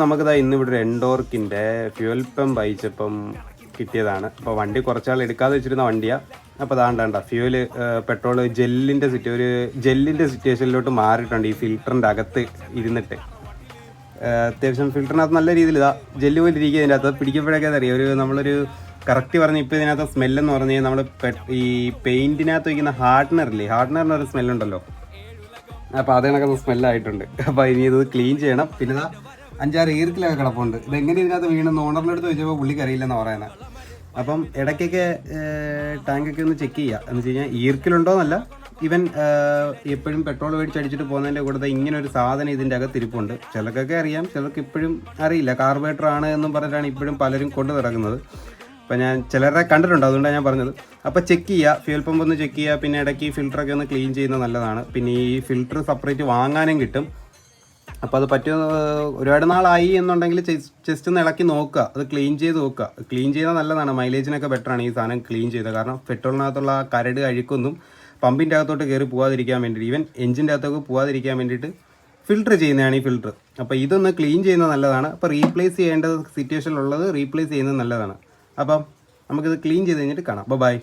നമുക്കിതാ ഇന്നിവിടെ ഒരു എൻഡോർക്കിൻ്റെ ഫ്യൂൽ പമ്പ് അയച്ചപ്പം കിട്ടിയതാണ്. അപ്പോൾ വണ്ടി കുറച്ചാൾ എടുക്കാതെ വെച്ചിരുന്ന വണ്ടിയാണ്. അപ്പോൾ അതാണ്ടാ ഫ്യൂല് പെട്രോൾ ജെല്ലിൻ്റെ സിറ്റുവേഷനിലോട്ട് മാറിയിട്ടുണ്ട്. ഈ ഫിൽറ്ററിൻ്റെ അകത്ത് ഇരുന്നിട്ട് അത്യാവശ്യം ഫിൽറ്ററിനകത്ത് നല്ല രീതിയിൽ ഇതാ ജെല്ല് പോലെ ഇരിക്കുക. ഇതിൻ്റെ അകത്ത് പിടിക്കുമ്പോഴൊക്കെ അറിയാം നമ്മളൊരു കറക്റ്റ് പറഞ്ഞ് ഇപ്പോൾ ഇതിനകത്ത് സ്മെല്ലെന്ന് പറഞ്ഞു കഴിഞ്ഞാൽ നമ്മൾ ഈ പെയിൻറ്റിനകത്ത് വയ്ക്കുന്ന ഹാർഡ്നറിനൊരു സ്മെല്ലുണ്ടല്ലോ. അപ്പോൾ അത് കണക്കൊന്ന് സ്മെല്ലായിട്ടുണ്ട്. അപ്പോൾ ഇനി ഇത് ക്ലീൻ ചെയ്യണം. പിന്നെ ഇതാ 5-6 ഈർക്കിലൊക്കെ കിടപ്പുണ്ട്. ഇതെങ്ങനെ ഇതിനകത്ത് വീണെന്ന് ഓണറിൻ്റെ അടുത്ത് ചോദിച്ചപ്പോൾ പുള്ളിക്ക് അറിയില്ലെന്ന് പറയുന്നത്. അപ്പം ഇടയ്ക്കൊക്കെ ടാങ്കൊക്കെ ഒന്ന് ചെക്ക് ചെയ്യുക. എന്ന് വെച്ച് കഴിഞ്ഞാൽ ഈർക്കിലുണ്ടോയെന്നല്ല, ഇവൻ എപ്പോഴും പെട്രോൾ മേടിച്ചടിച്ചിട്ട് പോകുന്നതിൻ്റെ കൂടെ ഇങ്ങനെ ഒരു സാധനം ഇതിൻ്റെ അകത്ത് ഇരിപ്പുണ്ട്. ചിലർക്കൊക്കെ അറിയാം, ചിലർക്ക് ഇപ്പോഴും അറിയില്ല. കാർബറേറ്റർ ആണ് എന്നും പറഞ്ഞിട്ടാണ് ഇപ്പോഴും പലരും കൊണ്ടു നടക്കുന്നത്. അപ്പോൾ ഞാൻ ചിലരെ കണ്ടിട്ടുണ്ട്, അതുകൊണ്ടാണ് ഞാൻ പറഞ്ഞത്. അപ്പോൾ ചെക്ക് ചെയ്യുക, ഫ്യൂൽ പമ്പ് ഒന്ന് ചെക്ക് ചെയ്യുക. പിന്നെ ഇടയ്ക്ക് ഫിൽറ്ററൊക്കെ ഒന്ന് ക്ലീൻ ചെയ്യുന്നത് നല്ലതാണ്. പിന്നെ ഈ ഫിൽറ്റർ സെപ്പറേറ്റ് വാങ്ങാനും കിട്ടും. അപ്പോൾ അത് ഒരുപാട് നാളായി എന്നുണ്ടെങ്കിൽ ജസ്റ്റ് ഒന്ന് ഇളക്കി നോക്കുക, അത് ക്ലീൻ ചെയ്ത് നോക്കുക. ക്ലീൻ ചെയ്താൽ നല്ലതാണ്, മൈലേജിനൊക്കെ ബെറ്ററാണ് ഈ സാധനം ക്ലീൻ ചെയ്തത്. കാരണം പെട്രോളിനകത്തുള്ള കരട് അഴുക്കൊന്നും പമ്പിൻ്റെ അകത്തോട്ട് കയറി പോകാതിരിക്കാൻ വേണ്ടിയിട്ട്, ഈവൻ എഞ്ചിൻ്റെ അകത്തൊക്കെ പോകാതിരിക്കാൻ വേണ്ടിയിട്ട് ഫിൽറ്റർ ചെയ്യുന്നതാണ് ഈ ഫിൽറ്റർ. അപ്പോൾ ഇതൊന്ന് ക്ലീൻ ചെയ്യുന്നത് നല്ലതാണ്. അപ്പോൾ റീപ്ലേസ് ചെയ്യേണ്ട സിറ്റുവേഷനിലുള്ളത് റീപ്ലേസ് ചെയ്യുന്നത് നല്ലതാണ്. അപ്പം നമുക്കിത് ക്ലീൻ ചെയ്ത് കഴിഞ്ഞിട്ട് കാണാം. ബൈ.